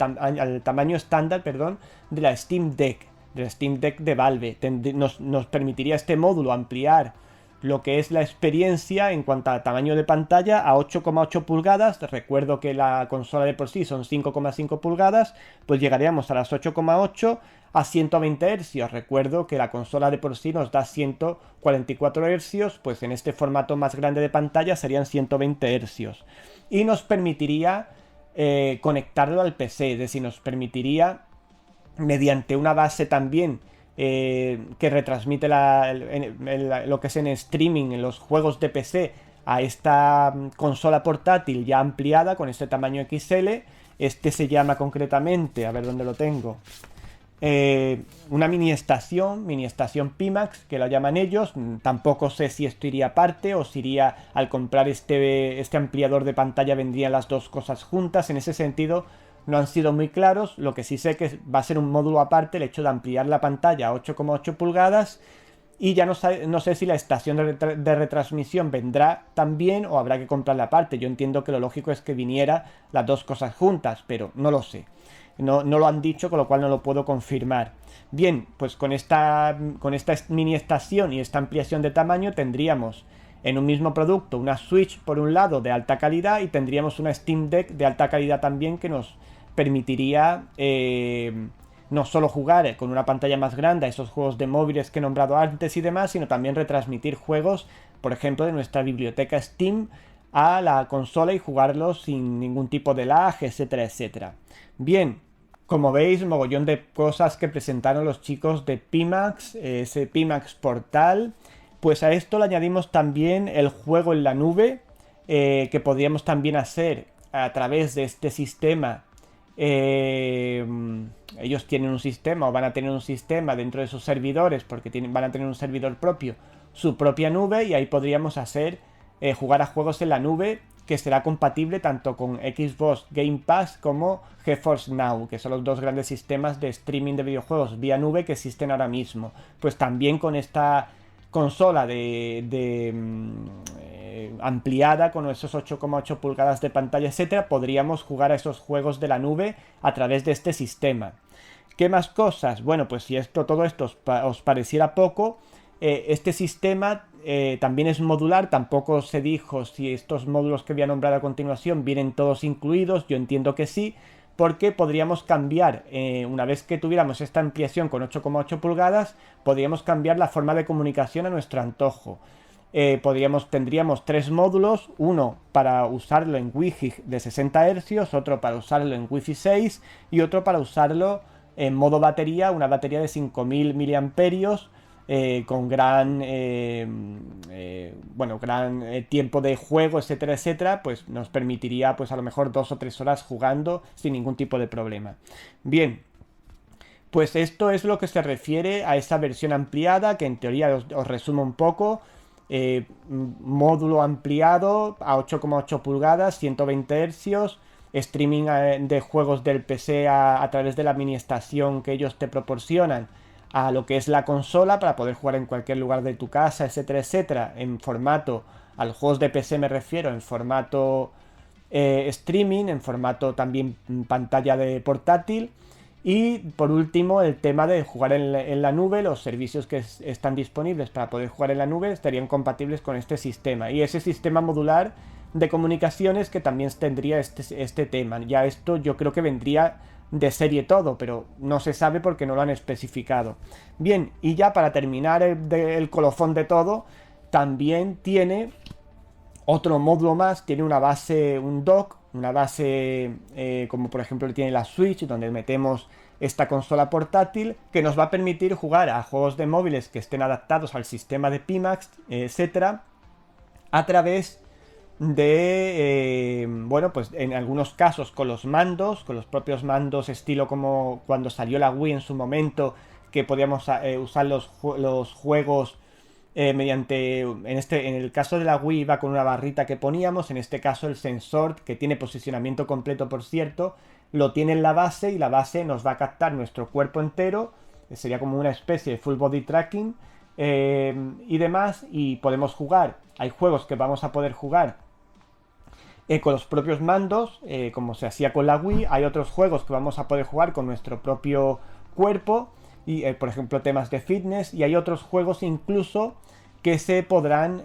tamaño estándar, perdón, de la Steam Deck. del Steam Deck de Valve. Nos permitiría este módulo ampliar lo que es la experiencia en cuanto a tamaño de pantalla a 8,8 pulgadas. Recuerdo que la consola de por sí son 5,5 pulgadas, pues llegaríamos a las 8,8 a 120 Hz. Recuerdo que la consola de por sí nos da 144 Hz, pues en este formato más grande de pantalla serían 120 Hz. Y nos permitiría conectarlo al PC, es decir, nos permitiría mediante una base también que retransmite lo que es en streaming, en los juegos de PC, a esta consola portátil ya ampliada con este tamaño XL. Este se llama concretamente, a ver dónde lo tengo, una mini estación Pimax, que lo llaman ellos. Tampoco sé si esto iría aparte o si iría al comprar este ampliador de pantalla, vendrían las dos cosas juntas. En ese sentido no han sido muy claros. Lo que sí sé que va a ser un módulo aparte el hecho de ampliar la pantalla a 8,8 pulgadas. Y ya no sé si la estación de retransmisión vendrá también o habrá que comprarla aparte. Yo entiendo que lo lógico es que viniera las dos cosas juntas, pero no lo sé. No lo han dicho, con lo cual no lo puedo confirmar. Bien, pues con esta mini estación y esta ampliación de tamaño tendríamos en un mismo producto una Switch por un lado de alta calidad y tendríamos una Steam Deck de alta calidad también, que nos permitiría no solo jugar con una pantalla más grande a esos juegos de móviles que he nombrado antes y demás, sino también retransmitir juegos, por ejemplo, de nuestra biblioteca Steam a la consola y jugarlos sin ningún tipo de lag, etcétera, etcétera. Bien, como veis, mogollón de cosas que presentaron los chicos de Pimax, ese Pimax Portal. Pues a esto le añadimos también el juego en la nube, que podríamos también hacer a través de este sistema. Ellos tienen un sistema, o van a tener un sistema dentro de sus servidores, porque van a tener un servidor propio, su propia nube, y ahí podríamos jugar a juegos en la nube, que será compatible tanto con Xbox Game Pass como GeForce Now, que son los dos grandes sistemas de streaming de videojuegos vía nube que existen ahora mismo. Pues también con esta consola ampliada, con esos 8,8 pulgadas de pantalla, etcétera, podríamos jugar a esos juegos de la nube a través de este sistema. ¿Qué más cosas? Bueno, pues si todo esto os pareciera poco, este sistema también es modular. Tampoco se dijo si estos módulos que voy a nombrar a continuación vienen todos incluidos. Yo entiendo que sí, porque podríamos cambiar, una vez que tuviéramos esta ampliación con 8,8 pulgadas, podríamos cambiar la forma de comunicación a nuestro antojo. Tendríamos tres módulos: uno para usarlo en Wi-Fi de 60 Hz, otro para usarlo en Wi-Fi 6 y otro para usarlo en modo batería, una batería de 5000 mAh, con gran tiempo de juego, etcétera, etcétera. Pues nos permitiría, pues a lo mejor 2 o 3 horas jugando sin ningún tipo de problema. Bien, pues esto es lo que se refiere a esa versión ampliada, que en teoría os resumo un poco. Módulo ampliado a 8,8 pulgadas, 120 Hz, streaming de juegos del PC a través de la mini estación que ellos te proporcionan a lo que es la consola, para poder jugar en cualquier lugar de tu casa, etcétera, etcétera, en formato, a los juegos de PC me refiero, en formato streaming, en formato también pantalla de portátil. Y por último, el tema de jugar en la nube. Los servicios que están disponibles para poder jugar en la nube estarían compatibles con este sistema, y ese sistema modular de comunicaciones que también tendría este tema. Ya esto yo creo que vendría de serie todo, pero no se sabe porque no lo han especificado. Bien, y ya para terminar el colofón de todo, también tiene otro módulo más. Tiene una base, un dock, una base como por ejemplo tiene la Switch, donde metemos esta consola portátil, que nos va a permitir jugar a juegos de móviles que estén adaptados al sistema de Pimax, etcétera, a través de pues en algunos casos con los propios mandos, estilo como cuando salió la Wii en su momento, que podíamos usar los juegos mediante, en el caso de la Wii iba con una barrita que poníamos. En este caso el sensor, que tiene posicionamiento completo por cierto, lo tiene en la base, y la base nos va a captar nuestro cuerpo entero, sería como una especie de full body tracking y demás, y podemos jugar. Hay juegos que vamos a poder jugar con los propios mandos, como se hacía con la Wii. Hay otros juegos que vamos a poder jugar con nuestro propio cuerpo, y por ejemplo temas de fitness, y hay otros juegos incluso que se podrán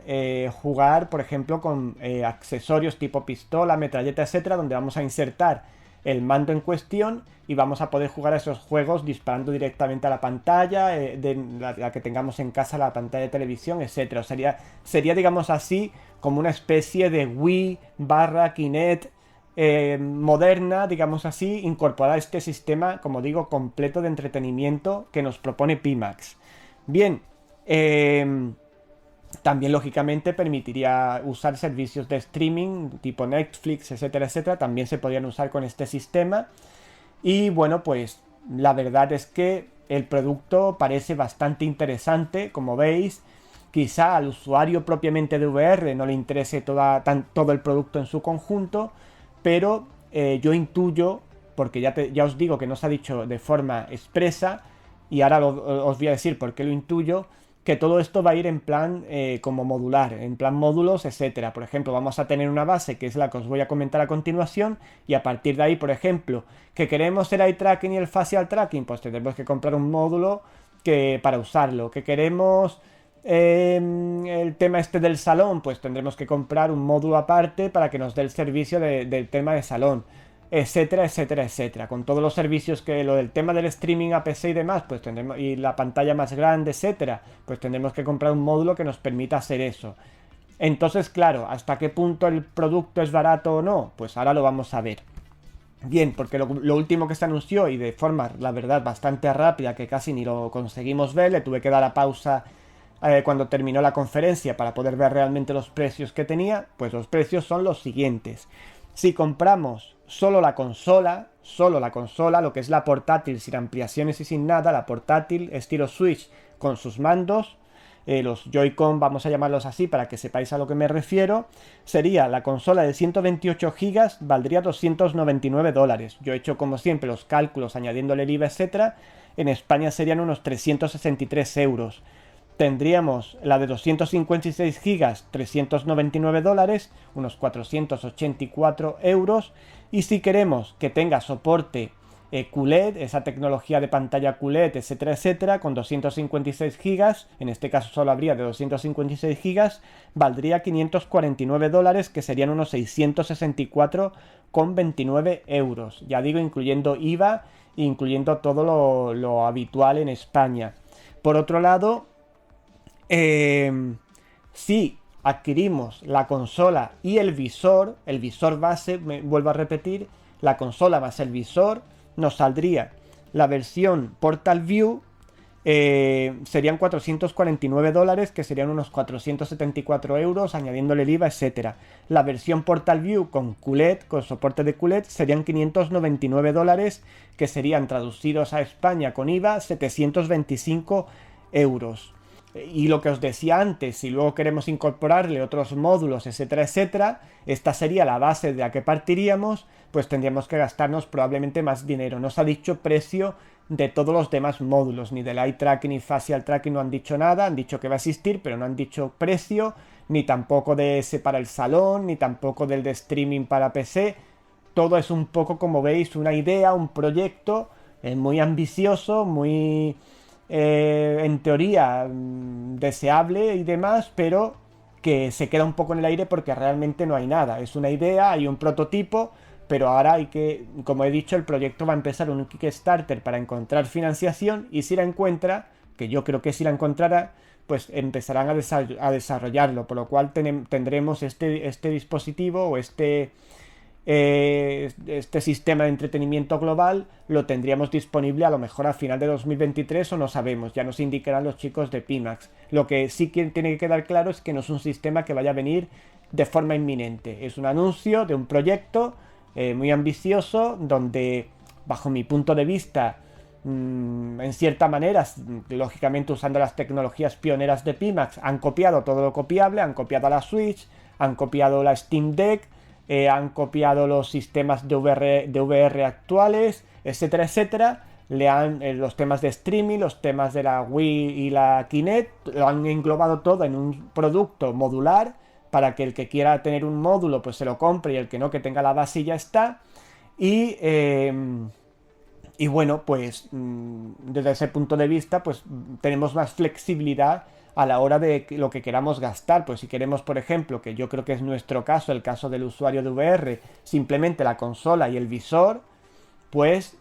jugar, por ejemplo, con accesorios tipo pistola, metralleta, etcétera, donde vamos a insertar el mando en cuestión y vamos a poder jugar a esos juegos disparando directamente a la pantalla, de la que tengamos en casa, la pantalla de televisión, etcétera. Sería, digamos así, como una especie de Wii barra Kinect moderna, digamos así, incorporada a este sistema, como digo, completo de entretenimiento que nos propone Pimax. Bien, también lógicamente permitiría usar servicios de streaming tipo Netflix, etcétera, etcétera. También se podrían usar con este sistema. Y bueno, pues la verdad es que el producto parece bastante interesante, como veis. Quizá al usuario propiamente de VR no le interese todo el producto en su conjunto, pero yo intuyo, porque ya os digo que no se ha dicho de forma expresa, y ahora os voy a decir por qué lo intuyo, que todo esto va a ir en plan como modular, en plan módulos, etcétera. Por ejemplo, vamos a tener una base que es la que os voy a comentar a continuación, y a partir de ahí, por ejemplo, que queremos el eye tracking y el facial tracking, pues tendremos que comprar un módulo para usarlo. Que queremos el tema este del salón, pues tendremos que comprar un módulo aparte para que nos dé el servicio del tema de salón, etcétera, etcétera, etcétera. Con todos los servicios que lo del tema del streaming a PC y demás, pues tendremos, y la pantalla más grande, etcétera, pues tendremos que comprar un módulo que nos permita hacer eso. Entonces, claro, ¿hasta qué punto el producto es barato o no? Pues ahora lo vamos a ver. Bien, porque lo último que se anunció, y de forma, la verdad, bastante rápida, que casi ni lo conseguimos ver, le tuve que dar a pausa cuando terminó la conferencia para poder ver realmente los precios que tenía, pues los precios son los siguientes. Si compramos solo la consola, lo que es la portátil sin ampliaciones y sin nada, la portátil estilo Switch con sus mandos, los Joy-Con, vamos a llamarlos así para que sepáis a lo que me refiero, sería la consola de 128 GB, valdría $299. Yo he hecho como siempre los cálculos añadiéndole el IVA, etcétera. En España serían unos 363 euros. Tendríamos la de 256 GB, $399, unos 484 euros. Y si queremos que tenga soporte QLED, esa tecnología de pantalla QLED, etcétera, etcétera, con 256 GB, en este caso solo habría de 256 GB, valdría $549, que serían unos 664,29 euros. Ya digo, incluyendo IVA, incluyendo todo lo habitual en España. Por otro lado, si adquirimos la consola y el visor base, me vuelvo a repetir, la consola más el visor, nos saldría la versión Portal View, serían $449, que serían unos 474 euros, añadiéndole el IVA, etcétera. La versión Portal View con QLED, con soporte de QLED, serían $599, que serían traducidos a España con IVA, 725 euros. Y lo que os decía antes, si luego queremos incorporarle otros módulos, etcétera, etcétera, esta sería la base de la que partiríamos, pues tendríamos que gastarnos probablemente más dinero. No se ha dicho precio de todos los demás módulos, ni del eye tracking ni facial tracking no han dicho nada, han dicho que va a existir, pero no han dicho precio, ni tampoco de ese para el salón, ni tampoco del de streaming para PC. Todo es un poco, como veis, una idea, un proyecto muy ambicioso, muy en teoría deseable y demás, pero que se queda un poco en el aire porque realmente no hay nada. Es una idea, hay un prototipo, pero ahora hay que, como he dicho, el proyecto va a empezar un Kickstarter para encontrar financiación, y si la encuentra, que yo creo que si la encontrará, pues empezarán a desarrollarlo, por lo cual tendremos este dispositivo o este sistema de entretenimiento global lo tendríamos disponible a lo mejor a final de 2023 o no sabemos, ya nos indicarán los chicos de Pimax. Lo que sí tiene que quedar claro es que no es un sistema que vaya a venir de forma inminente, es un anuncio de un proyecto muy ambicioso donde, bajo mi punto de vista, en cierta manera, lógicamente usando las tecnologías pioneras de Pimax, han copiado todo lo copiable, han copiado la Switch, han copiado la Steam Deck, han copiado los sistemas de VR actuales, etcétera, etcétera. Los temas de streaming, los temas de la Wii y la Kinect, lo han englobado todo en un producto modular para que el que quiera tener un módulo pues se lo compre, y el que no, que tenga la base y ya está. Y Y bueno, pues desde ese punto de vista, pues tenemos más flexibilidad a la hora de lo que queramos gastar. Pues si queremos, por ejemplo, que yo creo que es nuestro caso, el caso del usuario de VR, simplemente la consola y el visor, pues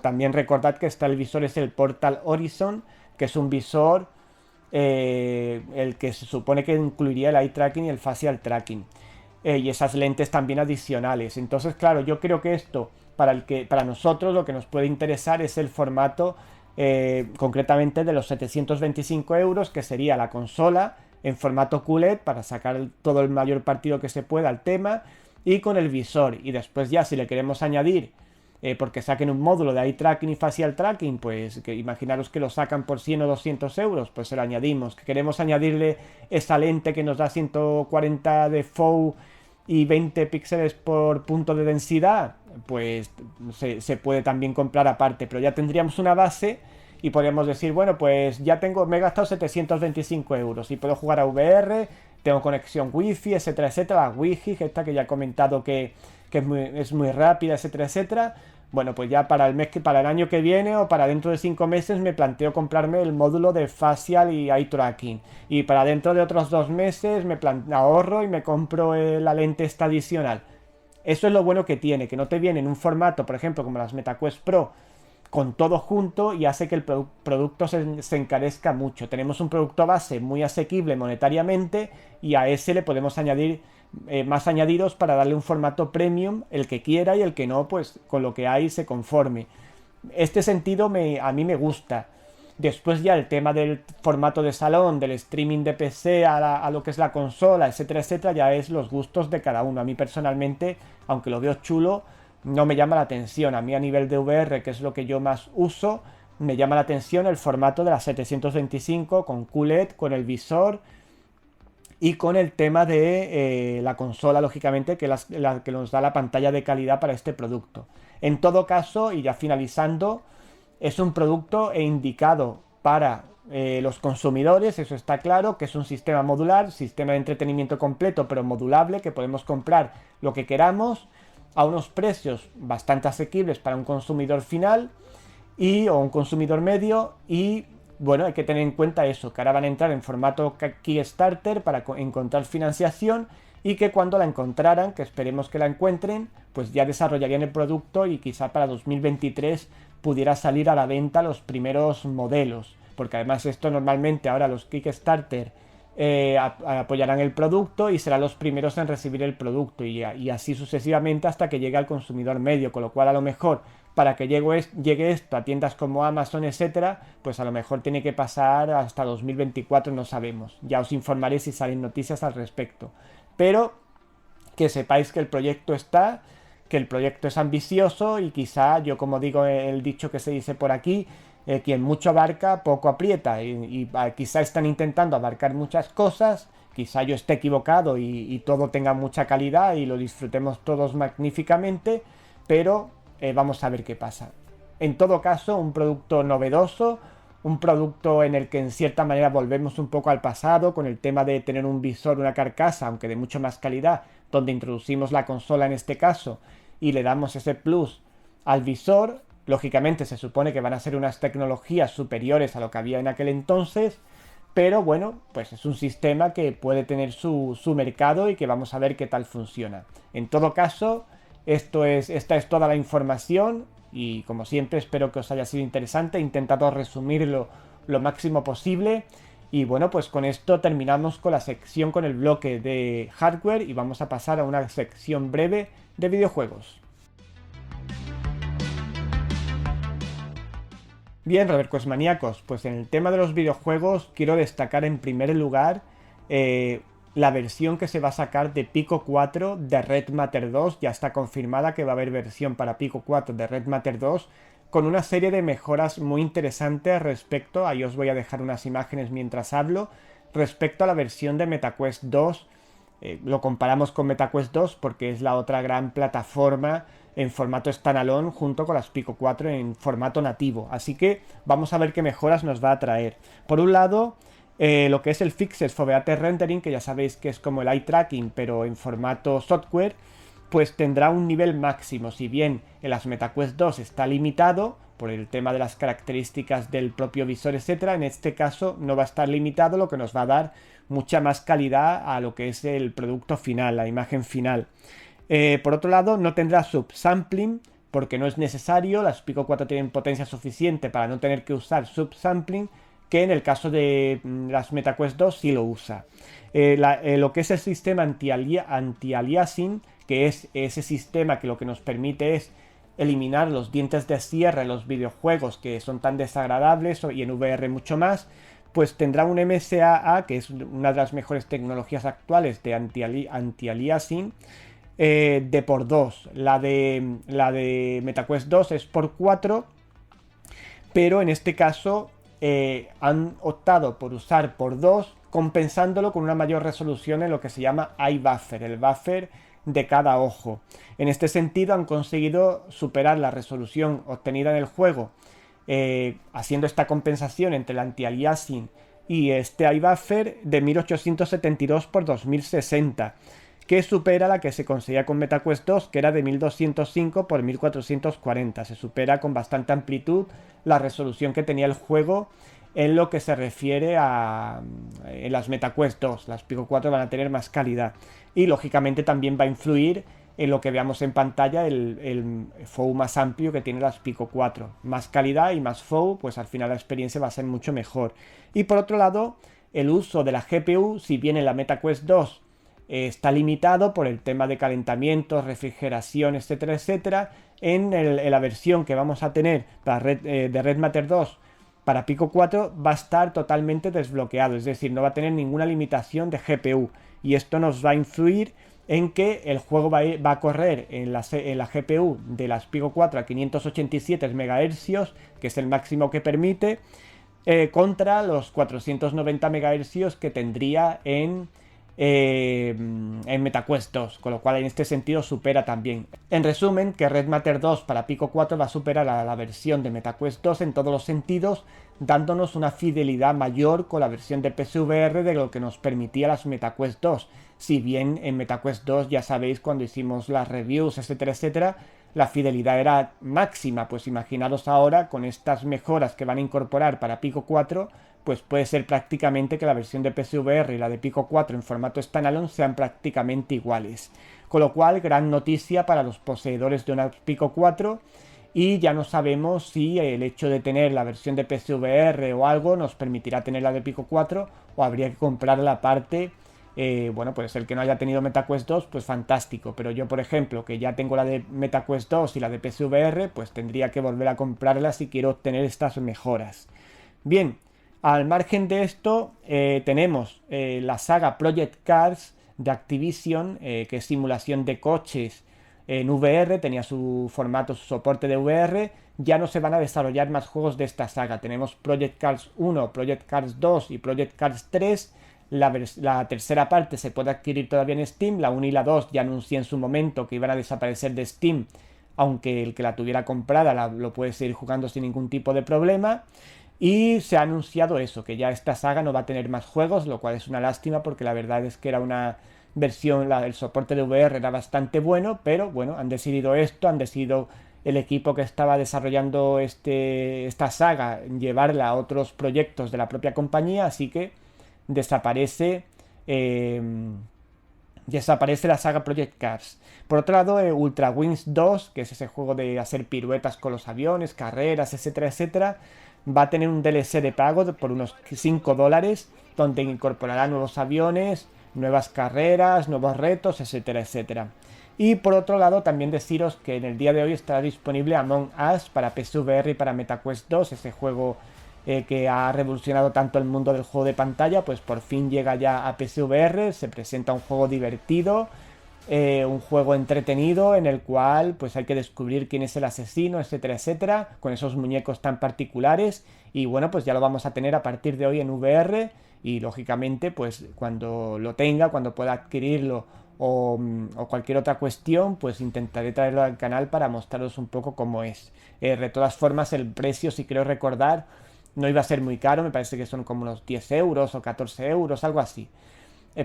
también recordad que está el visor, es el Portal Horizon, que es un visor el que se supone que incluiría el eye tracking y el facial tracking. Y esas lentes también adicionales. Entonces, claro, yo creo que esto, para nosotros lo que nos puede interesar es el formato concretamente de los 725 euros, que sería la consola en formato QLED para sacar todo el mayor partido que se pueda al tema, y con el visor. Y después ya si le queremos añadir porque saquen un módulo de eye tracking y facial tracking, pues que imaginaros que lo sacan por 100 o 200 euros, pues se lo añadimos. Que queremos añadirle esa lente que nos da 140 de FOV y 20 píxeles por punto de densidad, pues se puede también comprar aparte, pero ya tendríamos una base y podríamos decir, bueno, pues ya me he gastado 725 euros y puedo jugar a VR, tengo conexión wifi, etcétera, etcétera, la Wi-Fi, esta que ya he comentado que es muy rápida, etcétera, etcétera. Bueno, pues ya para el año que viene o para dentro de 5 meses me planteo comprarme el módulo de facial y eye tracking. Y para dentro de otros 2 meses ahorro y me compro la lente esta adicional. Eso es lo bueno que tiene, que no te viene en un formato, por ejemplo, como las MetaQuest Pro, con todo junto, y hace que el producto se encarezca mucho. Tenemos un producto base muy asequible monetariamente y a ese le podemos añadir más añadidos para darle un formato premium, el que quiera, y el que no, pues con lo que hay se conforme. Este sentido a mí me gusta. Después ya el tema del formato de salón, del streaming de PC a lo que es la consola, etcétera, etcétera, ya es los gustos de cada uno. A mí personalmente, aunque lo veo chulo, no me llama la atención. A mí a nivel de VR, que es lo que yo más uso, me llama la atención el formato de la 725 con QLED, con el visor y con el tema de la consola, lógicamente, que la que nos da la pantalla de calidad para este producto. En todo caso, y ya finalizando, es un producto indicado para los consumidores, eso está claro, que es un sistema modular, sistema de entretenimiento completo, pero modulable, que podemos comprar lo que queramos a unos precios bastante asequibles para un consumidor final o un consumidor medio. Y bueno, hay que tener en cuenta eso, que ahora van a entrar en formato Kickstarter para encontrar financiación, y que cuando la encontraran, que esperemos que la encuentren, pues ya desarrollarían el producto y quizá para 2023 pudiera salir a la venta los primeros modelos. Porque además esto normalmente ahora los Kickstarter apoyarán el producto y serán los primeros en recibir el producto, y así sucesivamente hasta que llegue al consumidor medio, con lo cual a lo mejor para que llegue esto a tiendas como Amazon, etcétera, pues a lo mejor tiene que pasar hasta 2024, no sabemos. Ya os informaré si salen noticias al respecto. Pero que sepáis que el proyecto está, que el proyecto es ambicioso, y quizá, yo como digo el dicho que se dice por aquí, quien mucho abarca, poco aprieta, y quizá están intentando abarcar muchas cosas, quizá yo esté equivocado y todo tenga mucha calidad y lo disfrutemos todos magníficamente, pero vamos a ver qué pasa. En todo caso, un producto novedoso, un producto en el que en cierta manera volvemos un poco al pasado con el tema de tener un visor, una carcasa, aunque de mucho más calidad, donde introducimos la consola en este caso y le damos ese plus al visor. Lógicamente se supone que van a ser unas tecnologías superiores a lo que había en aquel entonces, pero bueno, pues es un sistema que puede tener su mercado y que vamos a ver qué tal funciona. En todo caso, esta es toda la información, y como siempre espero que os haya sido interesante. He intentado resumirlo lo máximo posible. Y bueno, pues con esto terminamos con la sección con el bloque de hardware y vamos a pasar a una sección breve de videojuegos. Bien, Revercues maníacos, pues en el tema de los videojuegos quiero destacar en primer lugar la versión que se va a sacar de Pico 4 de Red Matter 2. Ya está confirmada que va a haber versión para Pico 4 de Red Matter 2 con una serie de mejoras muy interesantes respecto, ahí os voy a dejar unas imágenes mientras hablo, respecto a la versión de MetaQuest 2. Lo comparamos con MetaQuest 2 porque es la otra gran plataforma en formato standalone junto con las Pico 4 en formato nativo. Así que vamos a ver qué mejoras nos va a traer. Por un lado, lo que es el Fixed Foveate Rendering, que ya sabéis que es como el eye tracking pero en formato software, pues tendrá un nivel máximo. Si bien en las MetaQuest 2 está limitado, por el tema de las características del propio visor, etcétera. En este caso no va a estar limitado, lo que nos va a dar mucha más calidad a lo que es el producto final, la imagen final. Por otro lado, no tendrá subsampling porque no es necesario. Las Pico 4 tienen potencia suficiente para no tener que usar subsampling, que en el caso de las MetaQuest 2 sí lo usa. Lo que es el sistema anti-aliasing, que es ese sistema que lo que nos permite es eliminar los dientes de sierra en los videojuegos que son tan desagradables, y en VR mucho más, pues tendrá un MSAA, que es una de las mejores tecnologías actuales de anti-aliasing, de por 2. La de MetaQuest 2 es por 4, pero en este caso han optado por usar por 2, compensándolo con una mayor resolución en lo que se llama eye buffer, el buffer de cada ojo. En este sentido han conseguido superar la resolución obtenida en el juego, haciendo esta compensación entre el anti-aliasing y este eye buffer de 1872 por 2060, que supera la que se conseguía con MetaQuest 2, que era de 1205 por 1440. Se supera con bastante amplitud la resolución que tenía el juego en lo que se refiere a en las MetaQuest 2. Las Pico 4 van a tener más calidad y lógicamente también va a influir en lo que veamos en pantalla, el FOV más amplio que tiene las Pico 4. Más calidad y más FOV, pues al final la experiencia va a ser mucho mejor. Y por otro lado, el uso de la GPU, si bien en la MetaQuest 2 está limitado por el tema de calentamiento, refrigeración, etcétera, etcétera, en la versión que vamos a tener para de Red Matter 2 para Pico 4 va a estar totalmente desbloqueado, es decir, no va a tener ninguna limitación de GPU, y esto nos va a influir en que el juego va a correr en la GPU de las Pico 4 a 587 MHz, que es el máximo que permite, contra los 490 MHz que tendría en MetaQuest 2, con lo cual en este sentido supera también. En resumen, que Red Matter 2 para Pico 4 va a superar a la versión de MetaQuest 2 en todos los sentidos, dándonos una fidelidad mayor con la versión de PSVR de lo que nos permitía las MetaQuest 2. Si bien en MetaQuest 2, ya sabéis, cuando hicimos las reviews, etcétera, etcétera, la fidelidad era máxima, pues imaginaros ahora con estas mejoras que van a incorporar para Pico 4, pues puede ser prácticamente que la versión de PSVR y la de Pico 4 en formato standalone sean prácticamente iguales. Con lo cual, gran noticia para los poseedores de una Pico 4, y ya no sabemos si el hecho de tener la versión de PSVR o algo nos permitirá tener la de Pico 4 o habría que comprarla aparte. Bueno, pues el que no haya tenido MetaQuest 2, pues fantástico, pero yo, por ejemplo, que ya tengo la de MetaQuest 2 y la de PSVR, pues tendría que volver a comprarla si quiero obtener estas mejoras. Bien, al margen de esto, tenemos la saga Project Cars de Activision, que es simulación de coches en VR, tenía su formato, su soporte de VR. Ya no se van a desarrollar más juegos de esta saga. Tenemos Project Cars 1, Project Cars 2 y Project Cars 3. La tercera parte se puede adquirir todavía en Steam. La 1 y la 2 ya anuncié en su momento que iban a desaparecer de Steam, aunque el que la tuviera comprada lo puede seguir jugando sin ningún tipo de problema. Y se ha anunciado eso, que ya esta saga no va a tener más juegos, lo cual es una lástima porque la verdad es que era una versión, el soporte de VR era bastante bueno, pero bueno, han decidido esto, han decidido el equipo que estaba desarrollando esta saga llevarla a otros proyectos de la propia compañía, así que desaparece la saga Project Cars. Por otro lado, Ultra Wings 2, que es ese juego de hacer piruetas con los aviones, carreras, etcétera, etcétera, va a tener un DLC de pago por unos $5, donde incorporará nuevos aviones, nuevas carreras, nuevos retos, etcétera, etcétera. Y por otro lado, también deciros que en el día de hoy estará disponible Among Us para PSVR y para MetaQuest 2, ese juego que ha revolucionado tanto el mundo del juego de pantalla, pues por fin llega ya a PSVR, se presenta un juego divertido, un juego entretenido en el cual pues hay que descubrir quién es el asesino, etcétera, etcétera, con esos muñecos tan particulares, y bueno, pues ya lo vamos a tener a partir de hoy en VR, y lógicamente pues cuando lo tenga, cuando pueda adquirirlo o cualquier otra cuestión, pues intentaré traerlo al canal para mostraros un poco cómo es. De todas formas, el precio, si creo recordar, no iba a ser muy caro, me parece que son como unos 10 euros o 14 euros, algo así.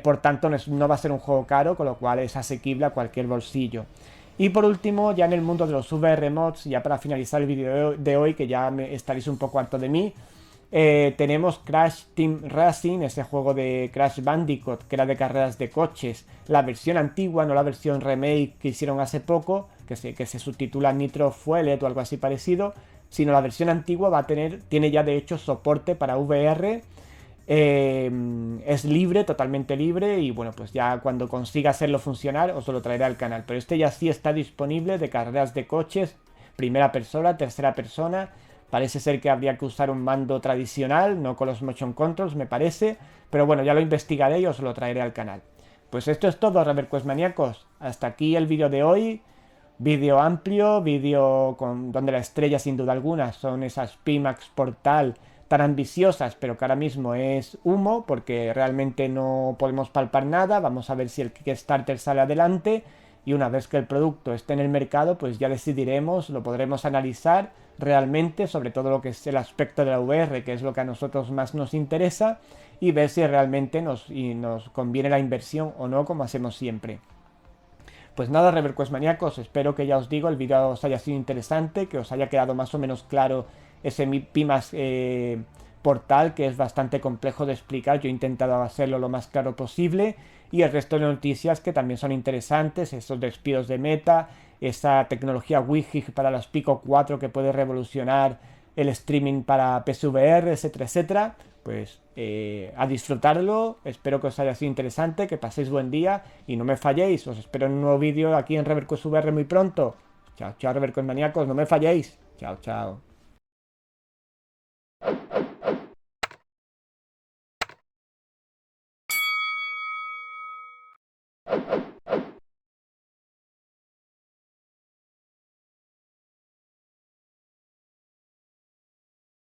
Por tanto, no va a ser un juego caro, con lo cual es asequible a cualquier bolsillo. Y por último, ya en el mundo de los VR mods, ya para finalizar el vídeo de hoy, que ya estaréis un poco harto de mí, tenemos Crash Team Racing, ese juego de Crash Bandicoot, que era de carreras de coches, la versión antigua, no la versión remake que hicieron hace poco, que se subtitula Nitro Fueled o algo así parecido, sino la versión antigua tiene ya de hecho soporte para VR. Es libre, totalmente libre, y bueno, pues ya cuando consiga hacerlo funcionar os lo traeré al canal. Pero este ya sí está disponible, de carreras de coches, primera persona, tercera persona. Parece ser que habría que usar un mando tradicional, no con los motion controls, me parece. Pero bueno, ya lo investigaré y os lo traeré al canal. Pues esto es todo, Reverquest maníacos. Hasta aquí el vídeo de hoy. Vídeo amplio, vídeo donde la estrella sin duda alguna son esas Pimax Portal tan ambiciosas, pero que ahora mismo es humo, porque realmente no podemos palpar nada. Vamos a ver si el Kickstarter sale adelante, y una vez que el producto esté en el mercado, pues ya decidiremos, lo podremos analizar realmente, sobre todo lo que es el aspecto de la VR, que es lo que a nosotros más nos interesa, y ver si realmente nos conviene la inversión o no, como hacemos siempre. Pues nada, Reverquest maníacos, espero que, ya os digo, el vídeo os haya sido interesante, que os haya quedado más o menos claro ese Pimax Portal, que es bastante complejo de explicar. Yo he intentado hacerlo lo más claro posible, y el resto de noticias que también son interesantes, esos despidos de Meta, esa tecnología Wi-Fi para las Pico 4 que puede revolucionar el streaming para PSVR, etcétera, etcétera. Pues a disfrutarlo, espero que os haya sido interesante, que paséis buen día y no me falléis. Os espero en un nuevo vídeo aquí en Reverquest VR muy pronto. Chao, chao, Reverquest maníacos, no me falléis. Chao, chao.